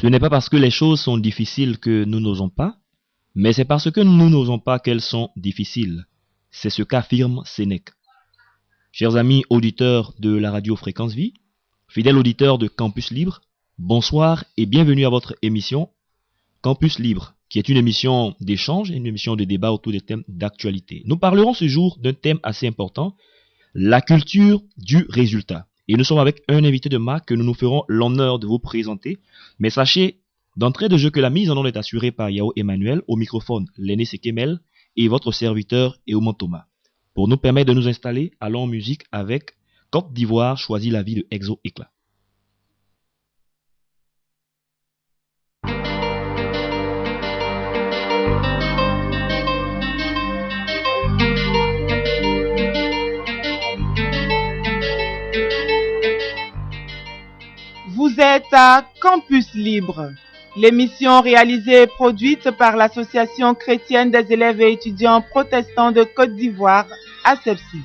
Ce n'est pas parce que les choses sont difficiles que nous n'osons pas, mais c'est parce que nous n'osons pas qu'elles sont difficiles. C'est ce qu'affirme Sénèque. Chers amis auditeurs de la radio Fréquence Vie, fidèles auditeurs de Campus Libre, bonsoir et bienvenue à votre émission Campus Libre, qui est une émission d'échange et une émission de débat autour des thèmes d'actualité. Nous parlerons ce jour d'un thème assez important, la culture du résultat. Et nous sommes avec un invité de marque que nous nous ferons l'honneur de vous présenter. Mais sachez d'entrée de jeu que la mise en onde est assurée par Yao Emmanuel, au microphone Lenné Sekemel et votre serviteur Eoman Thomas. Pour nous permettre de nous installer, allons en musique avec Côte d'Ivoire choisit la vie de Exo Éclat. Vous êtes à Campus Libre, l'émission réalisée et produite par l'Association chrétienne des élèves et étudiants protestants de Côte d'Ivoire, ACEPSI.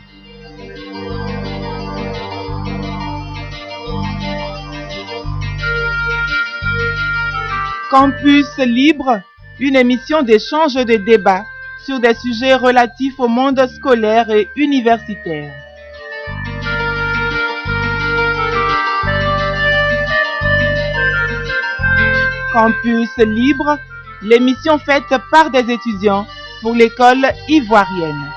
Campus Libre, une émission d'échange et de débat sur des sujets relatifs au monde scolaire et universitaire. Campus Libre, l'émission faite par des étudiants pour l'école ivoirienne.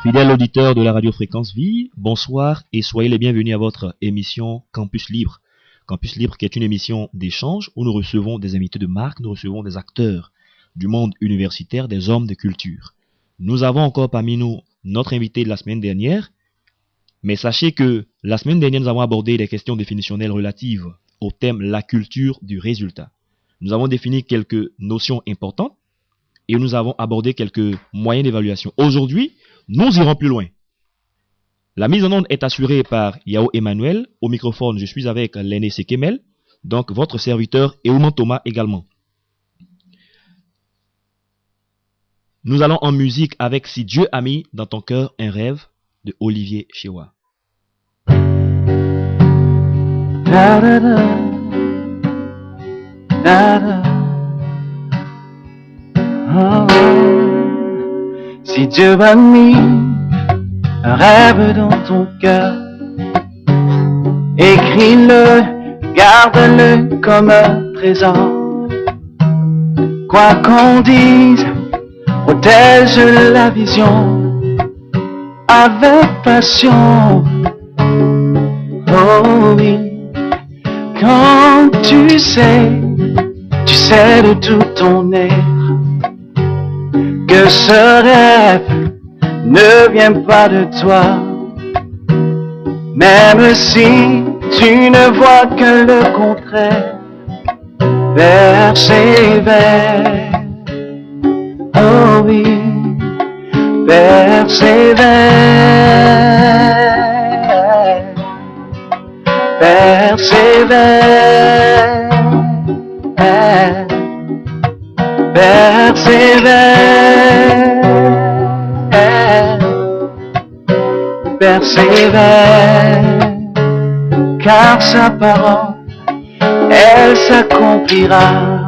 Fidèles auditeurs de la radio Fréquence Vie, bonsoir et soyez les bienvenus à votre émission Campus Libre. Campus Libre qui est une émission d'échange où nous recevons des invités de marque, nous recevons des acteurs du monde universitaire, des hommes de culture. Nous avons encore parmi nous notre invité de la semaine dernière, mais sachez que la semaine dernière, nous avons abordé des questions définitionnelles relatives au thème la culture du résultat. Nous avons défini quelques notions importantes et nous avons abordé quelques moyens d'évaluation. Aujourd'hui, nous irons plus loin. La mise en onde est assurée par Yao Emmanuel. Au microphone, je suis avec Lenné Sekemel, donc votre serviteur Eoman Thomas également. Nous allons en musique avec Si Dieu a mis dans ton cœur un rêve de Olivier Chewa. Da, da, da. Da, da. Oh. Si Dieu a mis un rêve dans ton cœur, écris-le, garde-le comme un trésor. Quoi qu'on dise, protège la vision avec passion. Oh oui, quand tu sais de tout ton être que ce rêve ne vient pas de toi, même si tu ne vois que le contraire, persévère. Oh oui, persévère, persévère, persévère, persévère, car sa parole, elle s'accomplira.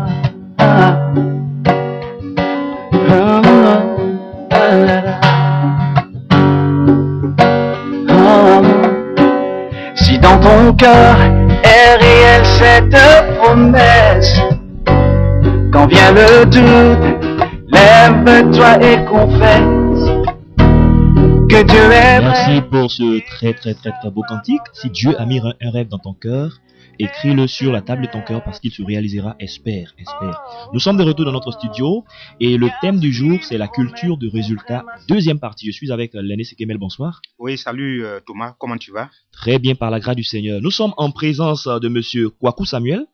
Si dans ton cœur est réelle cette promesse, quand vient le doute, lève-toi et confesse que Dieu est vrai. Merci pour ce très beau cantique. Si Dieu a mis un rêve dans ton cœur, écris-le sur la table de ton cœur parce qu'il se réalisera. Espère. Nous sommes de retour dans notre studio et le thème du jour c'est la culture du résultat. Deuxième partie. Je suis avec Lenné Sekemel. Bonsoir. Oui, salut Thomas. Comment tu vas? Très bien par la grâce du Seigneur. Nous sommes en présence de Monsieur Kwaku Samuel.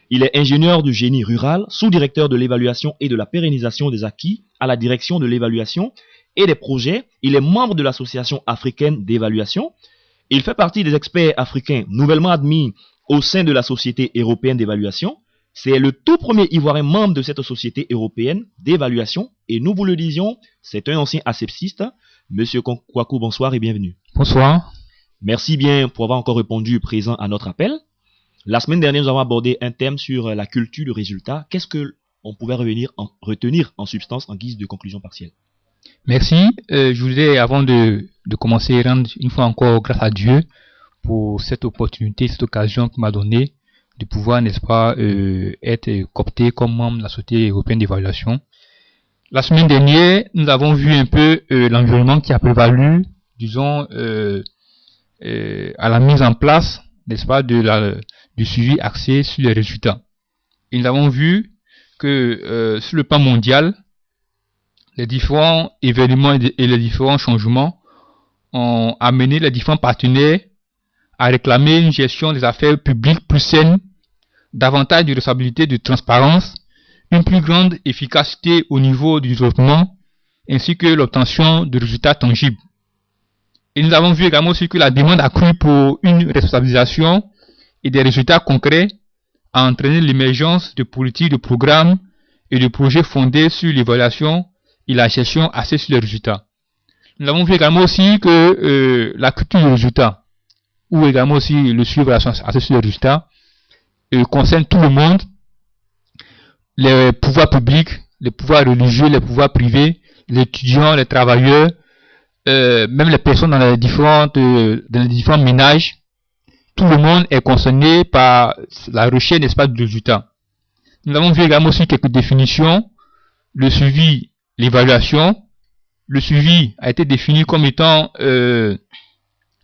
Il est ingénieur du génie rural, sous-directeur de l'évaluation et de la pérennisation des acquis à la direction de l'évaluation et des projets. Il est membre de l'Association africaine d'évaluation. Il fait partie des experts africains nouvellement admis au sein de la Société européenne d'évaluation. C'est le tout premier Ivoirien membre de cette société européenne d'évaluation. Et nous vous le disions, c'est un ancien asepsiste. Monsieur Kwaku, bonsoir et bienvenue. Bonsoir. Merci bien pour avoir encore répondu présent à notre appel. La semaine dernière, nous avons abordé un thème sur la culture du résultat. Qu'est-ce qu'on pouvait retenir en substance en guise de conclusion partielle? Merci. Je voulais, avant de commencer, rendre une fois encore grâce à Dieu pour cette opportunité, cette occasion qu'il m'a donnée de pouvoir, n'est-ce pas, être coopté comme membre de la Société européenne d'évaluation. La semaine dernière, nous avons vu un peu l'environnement qui a prévalu, disons, à la mise en place, n'est-ce pas, du suivi axé sur les résultats. Et nous avons vu que sur le plan mondial, les différents événements et les différents changements ont amené les différents partenaires à réclamer une gestion des affaires publiques plus saine, davantage de responsabilité, de transparence, une plus grande efficacité au niveau du développement, ainsi que l'obtention de résultats tangibles. Et nous avons vu également aussi que la demande accrue pour une responsabilisation et des résultats concrets a entraîné l'émergence de politiques, de programmes et de projets fondés sur l'évaluation et la gestion axée sur les résultats. Nous avons vu également aussi que la culture du résultat, ou également aussi le suivi axé sur les résultats, concerne tout le monde, les pouvoirs publics, les pouvoirs religieux, les pouvoirs privés, les étudiants, les travailleurs, même les personnes dans les différents ménages. Tout le monde est concerné par la recherche, n'est-ce pas, du résultat. Nous avons vu également aussi quelques définitions. Le suivi, l'évaluation. Le suivi a été défini comme étant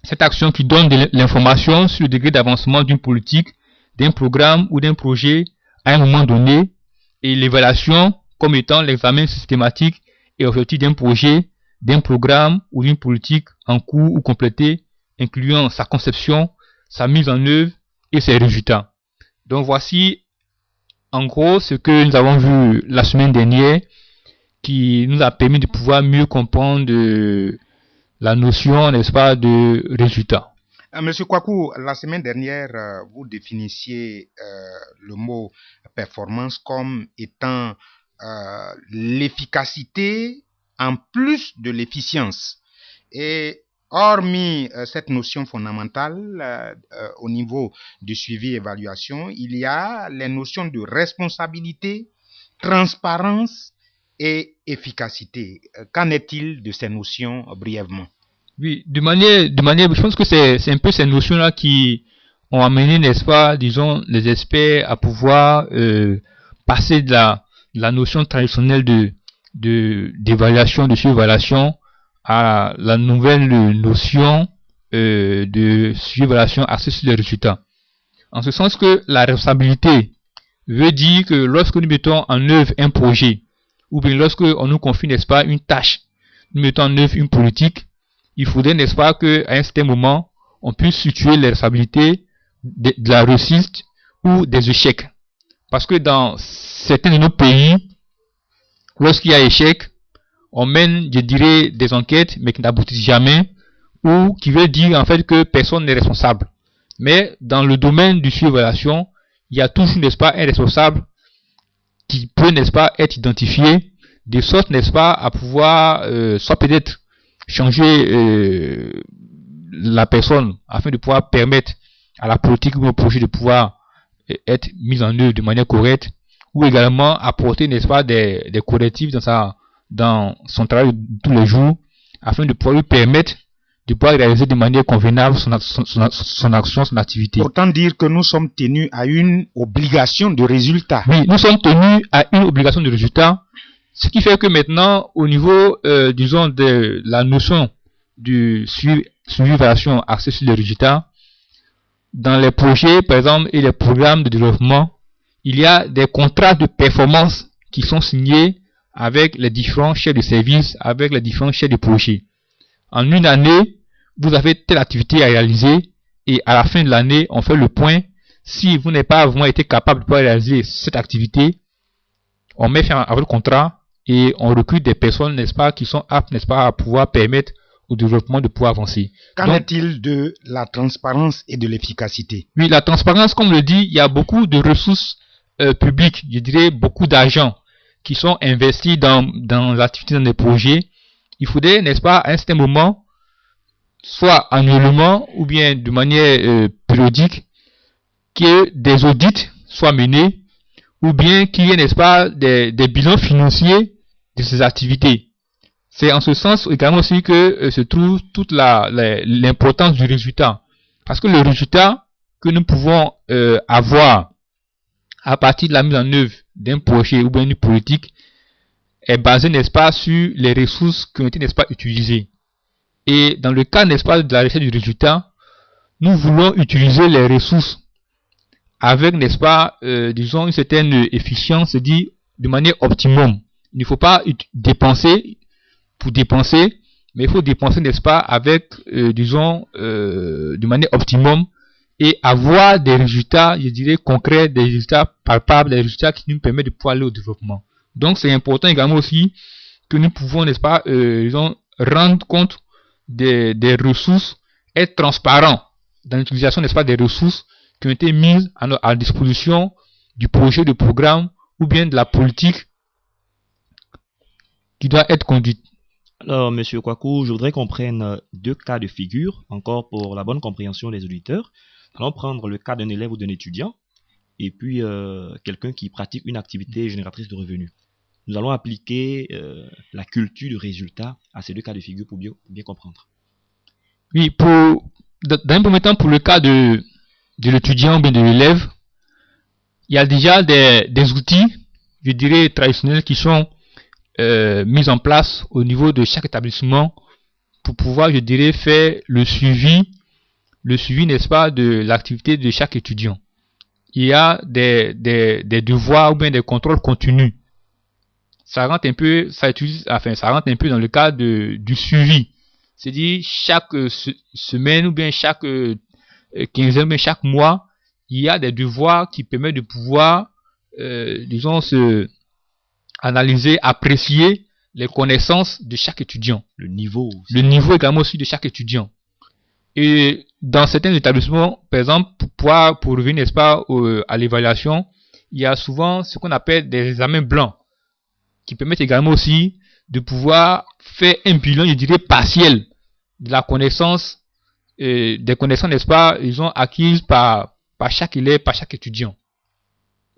cette action qui donne de l'information sur le degré d'avancement d'une politique, d'un programme ou d'un projet à un moment donné. Et l'évaluation comme étant l'examen systématique et objectif d'un projet, d'un programme ou d'une politique en cours ou complétée, incluant sa conception, sa mise en œuvre et ses résultats. Donc voici en gros ce que nous avons vu la semaine dernière qui nous a permis de pouvoir mieux comprendre la notion, n'est-ce pas, de résultat. Monsieur Kwaku, la semaine dernière, vous définissiez le mot performance comme étant l'efficacité en plus de l'efficience. Et hormis cette notion fondamentale au niveau du suivi et évaluation, il y a les notions de responsabilité, transparence et efficacité. Qu'en est-il de ces notions brièvement? Oui, de manière, je pense que c'est un peu ces notions-là qui ont amené, n'est-ce pas, disons, les experts à pouvoir passer de la notion traditionnelle d'évaluation, de suivi-évaluation à la nouvelle notion de suivi-évaluation axée sur les résultats. En ce sens que la responsabilité veut dire que lorsque nous mettons en œuvre un projet, ou bien lorsque on nous confie, n'est-ce pas, une tâche, nous mettons en œuvre une politique, il faudrait, n'est-ce pas, qu'à un certain moment, on puisse situer les responsabilités de la réussite ou des échecs. Parce que dans certains de nos pays, lorsqu'il y a échec, on mène, je dirais, des enquêtes, mais qui n'aboutissent jamais, ou qui veut dire en fait que personne n'est responsable. Mais dans le domaine du suivi-évaluation, il y a toujours, n'est-ce pas, un responsable qui peut, n'est-ce pas, être identifié, de sorte, n'est-ce pas, à pouvoir, soit peut-être changer la personne afin de pouvoir permettre à la politique ou au projet de pouvoir être mise en œuvre de manière correcte, ou également apporter, n'est-ce pas, des correctifs dans son travail de tous les jours afin de pouvoir lui permettre de pouvoir réaliser de manière convenable son action, son activité. Autant dire que nous sommes tenus à une obligation de résultat. Oui, nous sommes tenus à une obligation de résultat. Ce qui fait que maintenant, au niveau, disons, de la notion du suivi-évaluation axée sur les résultats, dans les projets, par exemple, et les programmes de développement, il y a des contrats de performance qui sont signés avec les différents chefs de service, avec les différents chefs de projet. En une année, vous avez telle activité à réaliser, et à la fin de l'année, on fait le point. Si vous n'avez pas vraiment été capable de pouvoir réaliser cette activité, on met fin à votre contrat, et on recrute des personnes, n'est-ce pas, qui sont aptes, n'est-ce pas, à pouvoir permettre au développement de pouvoir avancer. Qu'en est-il de la transparence et de l'efficacité? Oui, la transparence, comme le dit, il y a beaucoup de ressources publics, je dirais beaucoup d'argent qui sont investis dans l'activité, dans des projets, il faudrait, n'est-ce pas, à un certain moment, soit annuellement ou bien de manière périodique, que des audits soient menés ou bien qu'il y ait, n'est-ce pas, des bilans financiers de ces activités. C'est en ce sens également aussi que se trouve toute l'importance du résultat. Parce que le résultat que nous pouvons avoir à partir de la mise en œuvre d'un projet ou bien d'une politique est basé, n'est-ce pas, sur les ressources qui ont été, n'est-ce pas, utilisées. Et dans le cas, n'est-ce pas, de la recherche du résultat, nous voulons utiliser les ressources avec, n'est-ce pas, disons, une certaine efficience, c'est-à-dire de manière optimum. Il ne faut pas dépenser pour dépenser, mais il faut dépenser, n'est-ce pas, avec, disons, de manière optimum et avoir des résultats, je dirais, concrets, des résultats palpables, des résultats qui nous permettent de pouvoir aller au développement. Donc, c'est important également aussi que nous pouvons, n'est-ce pas, disons, rendre compte des ressources, être transparent dans l'utilisation, n'est-ce pas, des ressources qui ont été mises à disposition du projet, de programme ou bien de la politique qui doit être conduite. Alors, Monsieur Kwaku, je voudrais qu'on prenne deux cas de figure, encore pour la bonne compréhension des auditeurs. Allons prendre le cas d'un élève ou d'un étudiant, et puis quelqu'un qui pratique une activité génératrice de revenus. Nous allons appliquer la culture du résultat à ces deux cas de figure pour bien comprendre. Oui, dans un premier temps, pour le cas de l'étudiant ou bien de l'élève, il y a déjà des outils, je dirais, traditionnels qui sont mis en place au niveau de chaque établissement pour pouvoir, je dirais, faire le suivi, n'est-ce pas, de l'activité de chaque étudiant. Il y a des devoirs ou bien des contrôles continus. Ça rentre un peu dans le cadre du suivi. C'est-à-dire, chaque semaine ou bien chaque quinzaine ou bien chaque mois, il y a des devoirs qui permettent de pouvoir, disons, analyser, apprécier les connaissances de chaque étudiant. Le niveau également aussi de chaque étudiant. Et dans certains établissements, par exemple, pour revenir, n'est-ce pas, à l'évaluation, il y a souvent ce qu'on appelle des examens blancs, qui permettent également aussi de pouvoir faire un bilan, je dirais, partiel de la connaissance, des connaissances, n'est-ce pas, ils ont acquises par chaque élève, par chaque étudiant.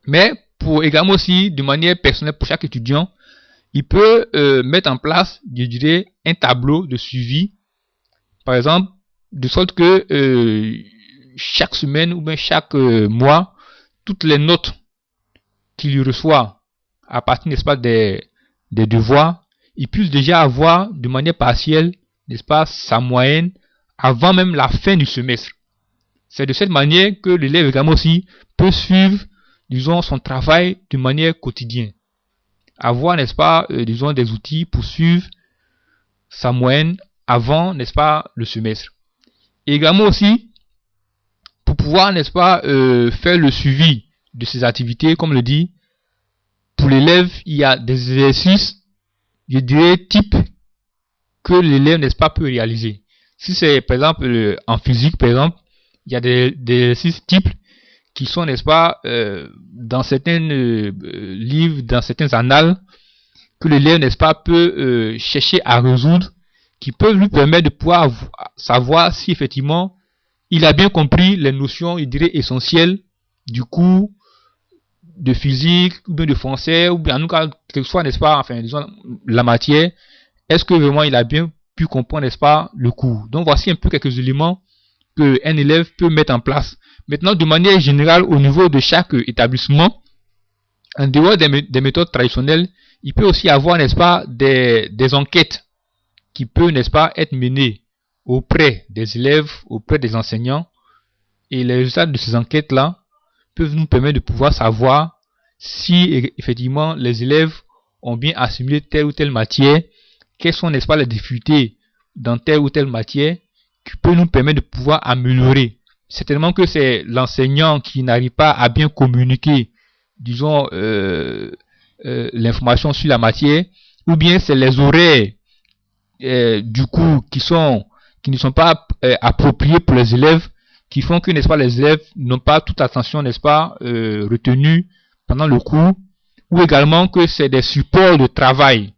Mais pour également aussi, de manière personnelle pour chaque étudiant, il peut mettre en place, je dirais, un tableau de suivi, par exemple, de sorte que chaque semaine ou bien chaque mois, toutes les notes qu'il reçoit à partir, n'est-ce pas, des devoirs, il puisse déjà avoir de manière partielle, n'est-ce pas, sa moyenne avant même la fin du semestre. C'est de cette manière que l'élève également aussi peut suivre, disons, son travail de manière quotidienne. Avoir, n'est-ce pas, disons, des outils pour suivre sa moyenne avant, n'est-ce pas, le semestre. Et également aussi, pour pouvoir, n'est-ce pas, faire le suivi de ses activités, comme le dit, pour l'élève, il y a des exercices, je dirais, types que l'élève, n'est-ce pas, peut réaliser. Si c'est, par exemple, en physique, par exemple, il y a des exercices types qui sont, n'est-ce pas, dans certains livres, dans certains annales, que l'élève, n'est-ce pas, peut chercher à résoudre, qui peuvent lui permettre de pouvoir savoir si effectivement il a bien compris les notions, je dirais, essentielles du cours de physique, ou bien de français, ou bien en tout cas, quel que soit, n'est-ce pas, enfin, disons, la matière, est-ce que vraiment il a bien pu comprendre, n'est-ce pas, le cours. Donc voici un peu quelques éléments qu'un élève peut mettre en place. Maintenant, de manière générale, au niveau de chaque établissement, en dehors des méthodes traditionnelles, il peut aussi avoir, n'est-ce pas, des enquêtes qui peuvent, n'est-ce pas, être menées auprès des élèves, auprès des enseignants. Et les résultats de ces enquêtes-là peuvent nous permettre de pouvoir savoir si effectivement les élèves ont bien assimilé telle ou telle matière, quelles sont, n'est-ce pas, les difficultés dans telle ou telle matière qui peut nous permettre de pouvoir améliorer. Certainement que c'est l'enseignant qui n'arrive pas à bien communiquer, disons, l'information sur la matière, ou bien c'est les horaires du cours qui ne sont pas appropriés pour les élèves, qui font que, n'est-ce pas, les élèves n'ont pas toute l'attention, n'est-ce pas, retenue pendant le cours, ou également que c'est des supports de travail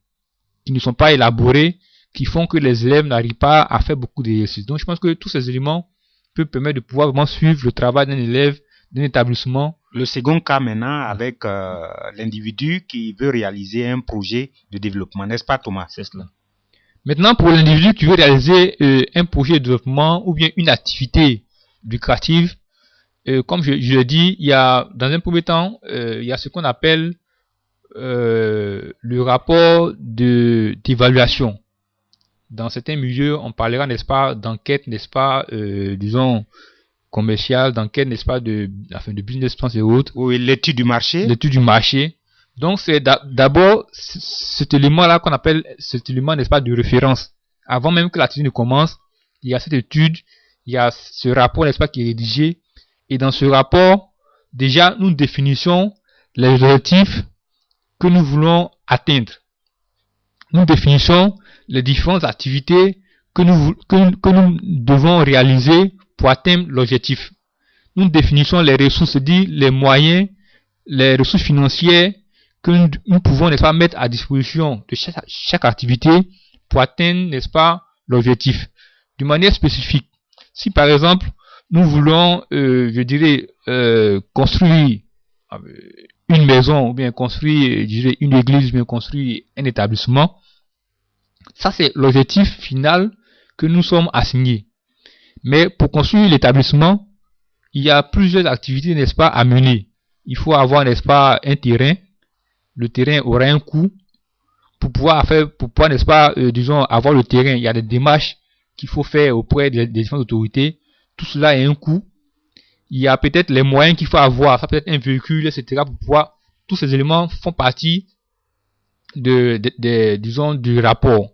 qui ne sont pas élaborés, qui font que les élèves n'arrivent pas à faire beaucoup d'exercices. Donc je pense que tous ces éléments peuvent permettre de pouvoir vraiment suivre le travail d'un élève, d'un établissement. Le second cas maintenant avec l'individu qui veut réaliser un projet de développement, n'est-ce pas Thomas? C'est cela. Maintenant, pour l'individu qui veut réaliser un projet de développement ou bien une activité lucrative, comme je l'ai dit, il y a, dans un premier temps, il y a ce qu'on appelle le rapport d'évaluation. Dans certains milieux, on parlera, n'est-ce pas, d'enquête, n'est-ce pas, disons, commerciale, d'enquête, n'est-ce pas, de business plan et autres. Oui, l'étude du marché. L'étude du marché. Donc, c'est d'abord cet élément-là qu'on appelle cet élément, n'est-ce pas, de référence. Avant même que l'activité ne commence, il y a cette étude, il y a ce rapport, n'est-ce pas, qui est rédigé. Et dans ce rapport, déjà, nous définissons les objectifs que nous voulons atteindre. Nous définissons les différentes activités que nous devons réaliser pour atteindre l'objectif. Nous définissons les ressources, c'est-à-dire les moyens, les ressources financières que nous pouvons, n'est-ce pas, mettre à disposition de chaque activité pour atteindre, n'est-ce pas, l'objectif. De manière spécifique, si par exemple, nous voulons, je dirais, construire une maison, ou bien construire, je dirais, une église, ou bien construire un établissement, ça c'est l'objectif final que nous sommes assignés. Mais pour construire l'établissement, il y a plusieurs activités, n'est-ce pas, à mener. Il faut avoir, n'est-ce pas, un terrain. Le terrain aura un coût. Pour pouvoir, n'est-ce pas, disons, avoir le terrain, il y a des démarches qu'il faut faire auprès des différentes autorités. Tout cela a un coût. Il y a peut-être les moyens qu'il faut avoir, ça peut être un véhicule, etc. Pour pouvoir, tous ces éléments font partie disons, du rapport.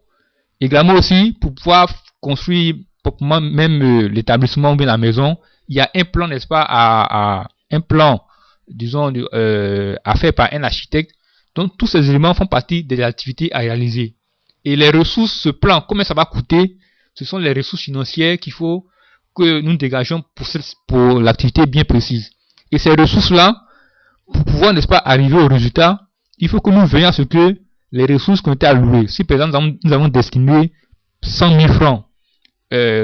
Également aussi, pour pouvoir construire proprement même l'établissement ou bien la maison, il y a un plan, n'est-ce pas, un plan, disons, à faire par un architecte. Donc, tous ces éléments font partie des activités à réaliser. Et les ressources, ce plan, combien ça va coûter, ce sont les ressources financières qu'il faut que nous dégageons pour l'activité bien précise. Et ces ressources-là, pour pouvoir, n'est-ce pas, arriver au résultat, il faut que nous veillions à ce que les ressources qui ont été allouées, si par exemple nous avons destiné 100 000 francs,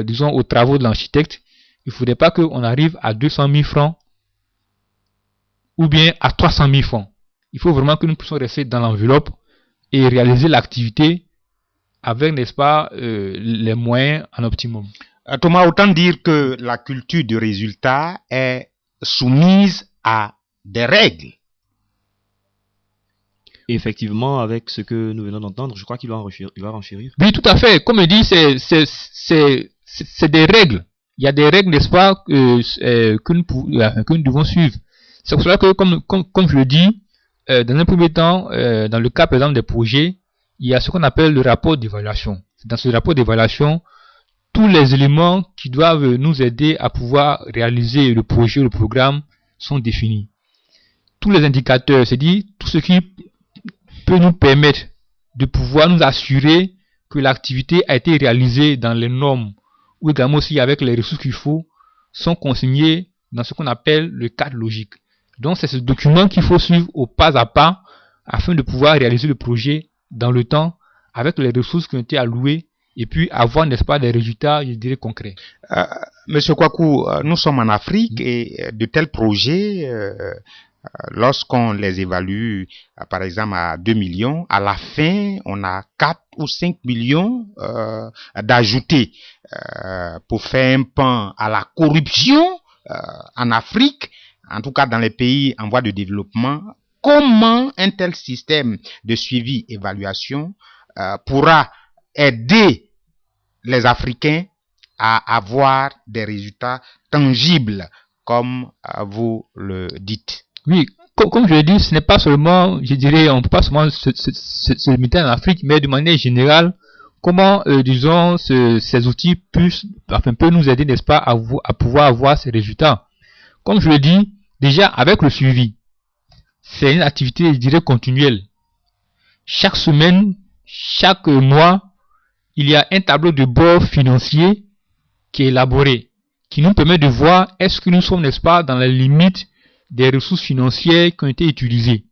disons, aux travaux de l'architecte, il ne faudrait pas qu'on arrive à 200 000 francs ou bien à 300 000 francs. Il faut vraiment que nous puissions rester dans l'enveloppe et réaliser l'activité avec, n'est-ce pas, les moyens en optimum. Thomas, autant dire que la culture du résultat est soumise à des règles. Effectivement, avec ce que nous venons d'entendre, je crois qu'il va renchérir. Oui, tout à fait. Comme je dis, c'est des règles. Il y a des règles, n'est-ce pas, que nous devons suivre. C'est pour cela que, comme je le dis, dans un premier temps, dans le cas, par exemple, des projets, il y a ce qu'on appelle le rapport d'évaluation. Dans ce rapport d'évaluation, tous les éléments qui doivent nous aider à pouvoir réaliser le projet, le programme, sont définis. Tous les indicateurs, c'est-à-dire tout ce qui peut nous permettre de pouvoir nous assurer que l'activité a été réalisée dans les normes ou également aussi avec les ressources qu'il faut, sont consignés dans ce qu'on appelle le cadre logique. Donc c'est ce document qu'il faut suivre au pas à pas afin de pouvoir réaliser le projet dans le temps avec les ressources qui ont été allouées et puis avoir, n'est-ce pas, des résultats, je dirais, concrets. Monsieur Kwaku, nous sommes en Afrique et de tels projets, lorsqu'on les évalue, par exemple, à 2 millions, à la fin, on a 4 ou 5 millions d'ajoutés pour faire un pan à la corruption en Afrique, en tout cas dans les pays en voie de développement. Comment un tel système de suivi-évaluation pourra aider les Africains à avoir des résultats tangibles, comme vous le dites? Oui, comme je l'ai dit, ce n'est pas seulement, je dirais, on ne peut pas seulement se limiter en Afrique, mais de manière générale, comment, disons, ces outils peuvent nous aider, n'est-ce pas, à pouvoir avoir ces résultats. Comme je le dis, déjà, avec le suivi, c'est une activité, je dirais, continuelle. Chaque semaine, chaque mois, il y a un tableau de bord financier qui est élaboré, qui nous permet de voir est-ce que nous sommes, n'est-ce pas, dans la limite des ressources financières qui ont été utilisées.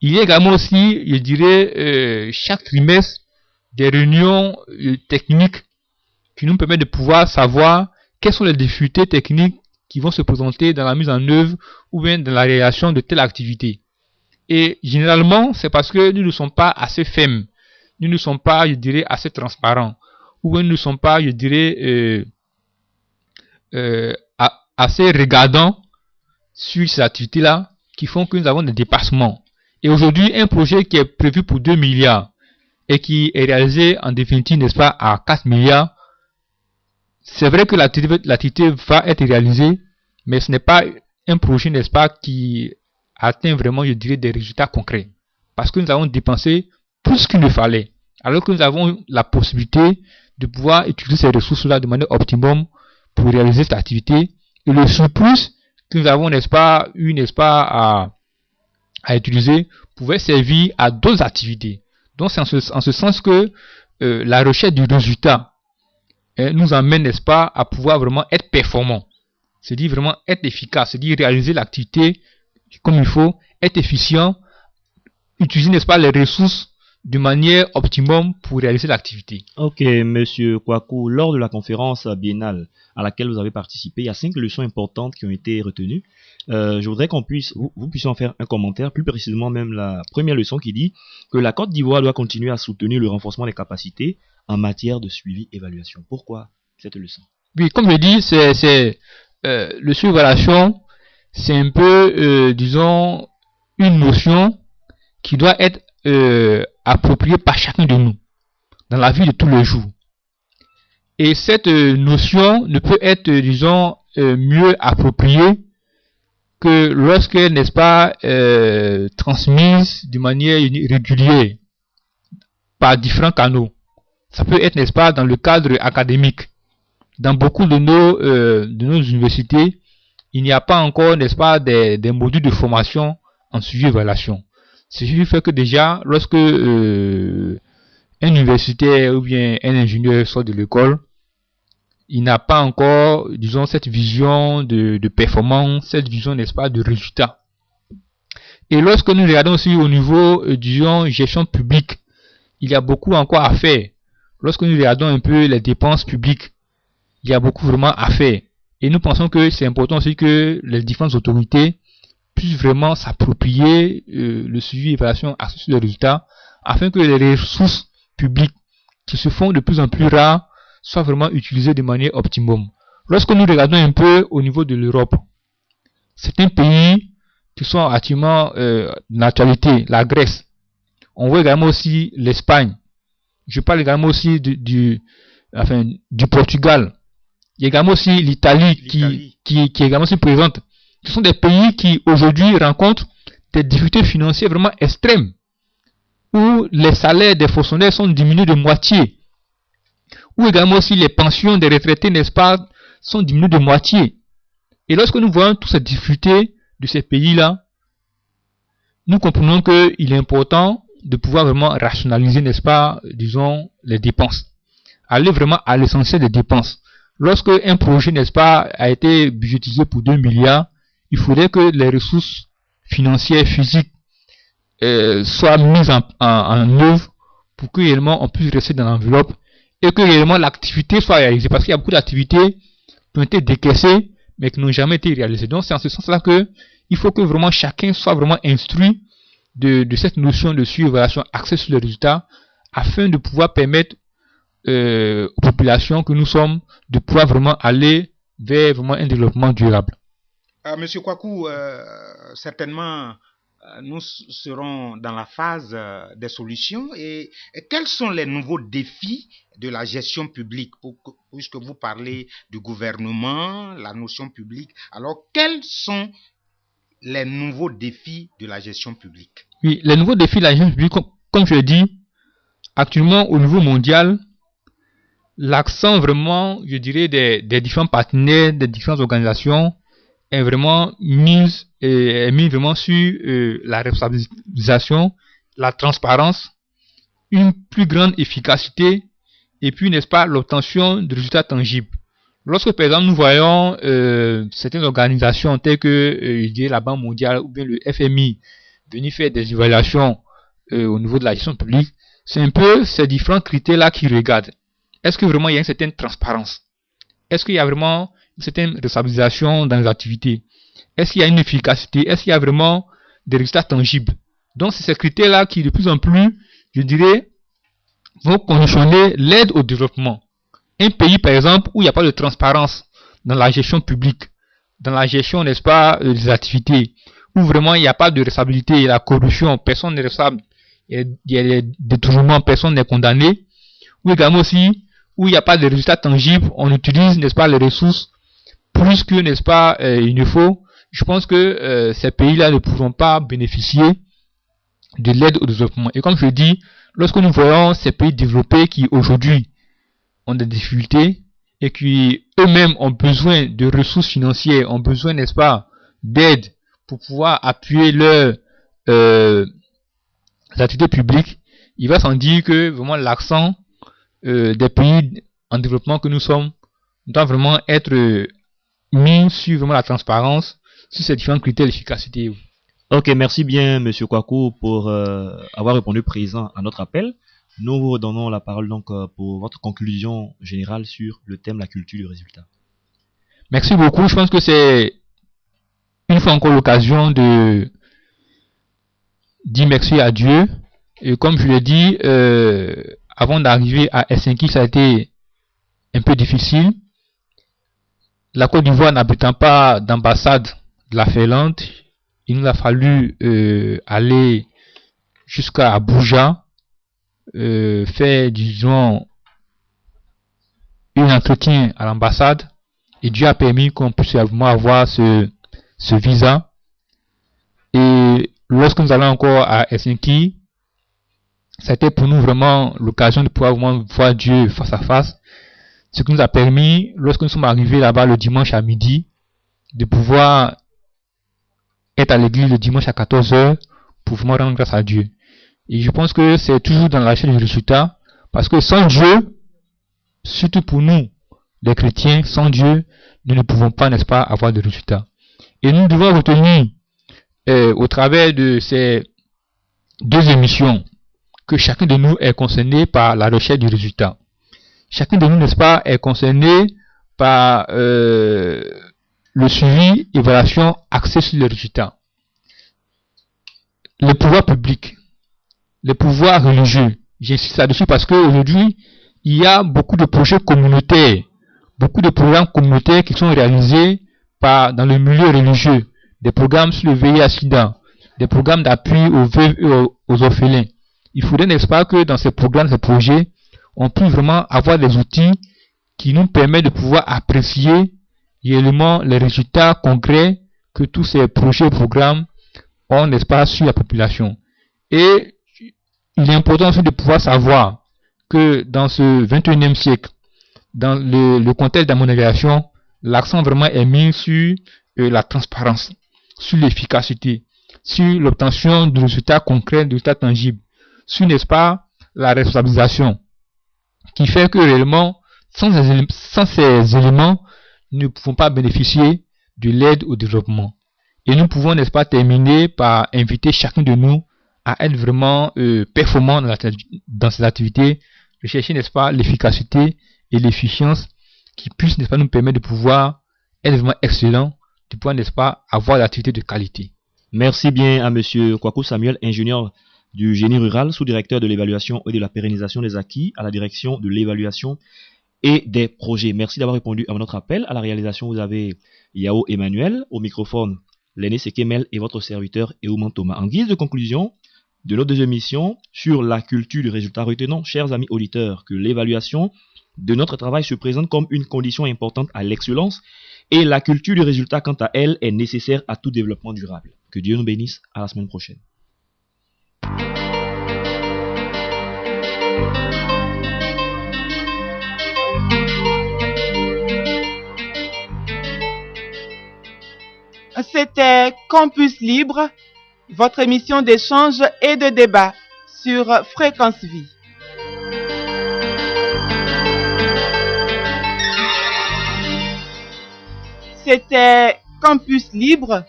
Il y a également aussi, je dirais, chaque trimestre, des réunions techniques qui nous permettent de pouvoir savoir quelles sont les difficultés techniques qui vont se présenter dans la mise en œuvre ou bien dans la réalisation de telle activité. Et généralement, c'est parce que nous ne sommes pas assez fermes, nous ne sommes pas, je dirais, assez transparents, ou bien nous ne sommes pas, je dirais, assez regardants sur ces activités-là qui font que nous avons des dépassements. Et aujourd'hui, un projet qui est prévu pour 2 milliards et qui est réalisé en définitive, n'est-ce pas, à 4 milliards, c'est vrai que l'activité va être réalisée, mais ce n'est pas un projet, n'est-ce pas, qui atteint vraiment, je dirais, des résultats concrets. Parce que nous avons dépensé plus qu'il ne fallait, alors que nous avons la possibilité de pouvoir utiliser ces ressources-là de manière optimum pour réaliser cette activité. Et le surplus que nous avons, n'est-ce pas, à utiliser, pouvait servir à d'autres activités. Donc c'est en ce sens que la recherche du résultat nous amène, n'est-ce pas, à pouvoir vraiment être performant. C'est-à-dire vraiment être efficace, c'est-à-dire réaliser l'activité comme il faut, être efficient, utiliser, n'est-ce pas, les ressources de manière optimum pour réaliser l'activité. Ok, Monsieur Kwaku, lors de la conférence biennale à laquelle vous avez participé, il y a 5 leçons importantes qui ont été retenues. Je voudrais qu'on puisse, vous puissiez en faire un commentaire, plus précisément même la première leçon qui dit que la Côte d'Ivoire doit continuer à soutenir le renforcement des capacités en matière de suivi-évaluation. Pourquoi cette leçon? Oui, comme je dis, le suivi-évaluation, c'est un peu, disons, une notion qui doit être appropriée par chacun de nous dans la vie de tous les jours. Et cette notion ne peut être, disons, mieux appropriée que lorsqu'elle n'est pas transmise de manière régulière par différents canaux. Ça peut être, n'est-ce pas, dans le cadre académique. Dans beaucoup de nos universités, il n'y a pas encore, n'est-ce pas, des modules de formation en suivi-évaluation. Ce qui fait que déjà, lorsque un universitaire ou bien un ingénieur sort de l'école, il n'a pas encore, disons, cette vision de performance, cette vision, n'est-ce pas, de résultat. Et lorsque nous regardons aussi au niveau, disons, gestion publique, il y a beaucoup encore à faire. Lorsque nous regardons un peu les dépenses publiques, il y a beaucoup vraiment à faire. Et nous pensons que c'est important aussi que les différentes autorités puissent vraiment s'approprier le suivi et l'évaluation associée aux résultats, afin que les ressources publiques qui se font de plus en plus rares soient vraiment utilisées de manière optimum. Lorsque nous regardons un peu au niveau de l'Europe, certains pays qui sont actuellement dans l'actualité, la Grèce, on voit également aussi l'Espagne, je parle également aussi du Portugal, il y a également aussi l'Italie qui est également aussi présente. Ce sont des pays qui aujourd'hui rencontrent des difficultés financières vraiment extrêmes, où les salaires des fonctionnaires sont diminués de moitié, où également aussi les pensions des retraités, n'est-ce pas, sont diminuées de moitié. Et lorsque nous voyons toutes ces difficultés de ces pays-là, nous comprenons qu'il est important de pouvoir vraiment rationaliser, n'est-ce pas, disons, les dépenses. Aller vraiment à l'essentiel des dépenses. Lorsque un projet, n'est-ce pas, a été budgétisé pour 2 milliards, il faudrait que les ressources financières, physiques, soient mises en œuvre pour que réellement on puisse rester dans l'enveloppe et que réellement l'activité soit réalisée. Parce qu'il y a beaucoup d'activités qui ont été décaissées mais qui n'ont jamais été réalisées. Donc c'est en ce sens-là que il faut que vraiment chacun soit vraiment instruit de cette notion de suivi-évaluation axée sur les résultats afin de pouvoir permettre aux populations que nous sommes de pouvoir vraiment aller vers vraiment un développement durable. Monsieur Kwaku, certainement nous serons dans la phase des solutions. Et quels sont les nouveaux défis de la gestion publique, puisque vous parlez du gouvernement, la notion publique. Alors, quels sont les nouveaux défis de la gestion publique? Oui, les nouveaux défis de la gestion publique, comme je l'ai dit, actuellement au niveau mondial, l'accent vraiment, je dirais, des différents partenaires, des différentes organisations est vraiment mis vraiment sur la responsabilisation, la transparence, une plus grande efficacité et puis, n'est-ce pas, l'obtention de résultats tangibles. Lorsque, par exemple, nous voyons certaines organisations telles que je dirais, la Banque mondiale ou bien le FMI venir faire des évaluations au niveau de la gestion publique, c'est un peu ces différents critères-là qui regardent. Est-ce que vraiment il y a une certaine transparence? Est-ce qu'il y a vraiment une certaine responsabilisation dans les activités? Est-ce qu'il y a une efficacité? Est-ce qu'il y a vraiment des résultats tangibles? Donc, c'est ces critères-là qui, de plus en plus, je dirais, vont conditionner l'aide au développement. Un pays, par exemple, où il n'y a pas de transparence dans la gestion publique, dans la gestion, n'est-ce pas, des activités, où vraiment il n'y a pas de responsabilité, il y a la corruption, personne n'est responsable, il y a des détournements, personne n'est condamné, ou également aussi, où il n'y a pas de résultats tangibles, on utilise, n'est-ce pas, les ressources plus que, n'est-ce pas, il ne faut. Je pense que ces pays-là ne pourront pas bénéficier de l'aide au développement. Et comme je dis, lorsque nous voyons ces pays développés qui aujourd'hui ont des difficultés et qui eux-mêmes ont besoin de ressources financières, ont besoin, n'est-ce pas, d'aide pour pouvoir appuyer leurs activités publiques, il va sans dire que vraiment l'accent des pays en développement que nous sommes doit vraiment être mis sur vraiment la transparence, sur ces différents critères d'efficacité. Ok, merci bien, Monsieur Kwaku, pour avoir répondu présent à notre appel. Nous vous redonnons la parole donc pour votre conclusion générale sur le thème la culture du résultat. Merci beaucoup. Je pense que c'est une fois encore l'occasion de dire merci à Dieu. Et comme je l'ai dit, avant d'arriver à Helsinki, ça a été un peu difficile. La Côte d'Ivoire n'habitant pas d'ambassade de la Finlande, il nous a fallu aller jusqu'à Abuja, faire, disons, un entretien à l'ambassade, et Dieu a permis qu'on puisse avoir ce visa. Et lorsque nous allons encore à Helsinki, c'était pour nous vraiment l'occasion de pouvoir vraiment voir Dieu face à face, ce qui nous a permis, lorsque nous sommes arrivés là-bas le dimanche à midi, de pouvoir être à l'église le dimanche à 14h pour vraiment rendre grâce à Dieu. Et je pense que c'est toujours dans la chaîne du résultat, parce que sans Dieu, surtout pour nous, les chrétiens, sans Dieu, nous ne pouvons pas, n'est-ce pas, avoir de résultats. Et nous devons retenir, au travers de ces deux émissions, que chacun de nous est concerné par la recherche du résultat. Chacun de nous, n'est-ce pas, est concerné par le suivi, évaluation, axé sur les résultats. Le pouvoir public, les pouvoirs religieux, j'insiste là-dessus parce qu'aujourd'hui, il y a beaucoup de projets communautaires, beaucoup de programmes communautaires qui sont réalisés dans le milieu religieux, des programmes sur le VIH/SIDA, des programmes d'appui aux veuves et aux orphelins. Il faudrait, n'est-ce pas, que dans ces programmes, ces projets, on puisse vraiment avoir des outils qui nous permettent de pouvoir apprécier réellement les résultats concrets que tous ces projets et programmes ont, n'est-ce pas, sur la population. Et il est important aussi de pouvoir savoir que dans ce 21e siècle, dans le contexte de la mondialisation, l'accent vraiment est mis sur la transparence, sur l'efficacité, sur l'obtention de résultats concrets, de résultats tangibles, sur, n'est-ce pas, la responsabilisation, qui fait que réellement, sans ces éléments, nous ne pouvons pas bénéficier de l'aide au développement. Et nous pouvons, n'est-ce pas, terminer par inviter chacun de nous à être vraiment performant dans ces activités, rechercher, n'est-ce pas, l'efficacité et l'efficience qui puissent, n'est-ce pas, nous permettre de pouvoir être vraiment excellent, de pouvoir, n'est-ce pas, avoir l'activité de qualité. Merci bien à Monsieur Kwaku Samuel, ingénieur du génie rural, sous-directeur de l'évaluation et de la pérennisation des acquis à la direction de l'évaluation et des projets. Merci d'avoir répondu à notre appel. À la réalisation, vous avez Yao Emmanuel, au microphone, Lenné Sekemel et votre serviteur Eouman Thomas. En guise de conclusion de nos deux émissions sur la culture du résultat, retenons, chers amis auditeurs, que l'évaluation de notre travail se présente comme une condition importante à l'excellence et la culture du résultat, quant à elle, est nécessaire à tout développement durable. Que Dieu nous bénisse. À la semaine prochaine. C'était Campus Libre, votre émission d'échange et de débat sur Fréquence Vie. C'était Campus Libre,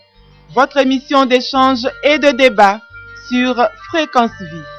votre émission d'échange et de débat sur Fréquence Vie.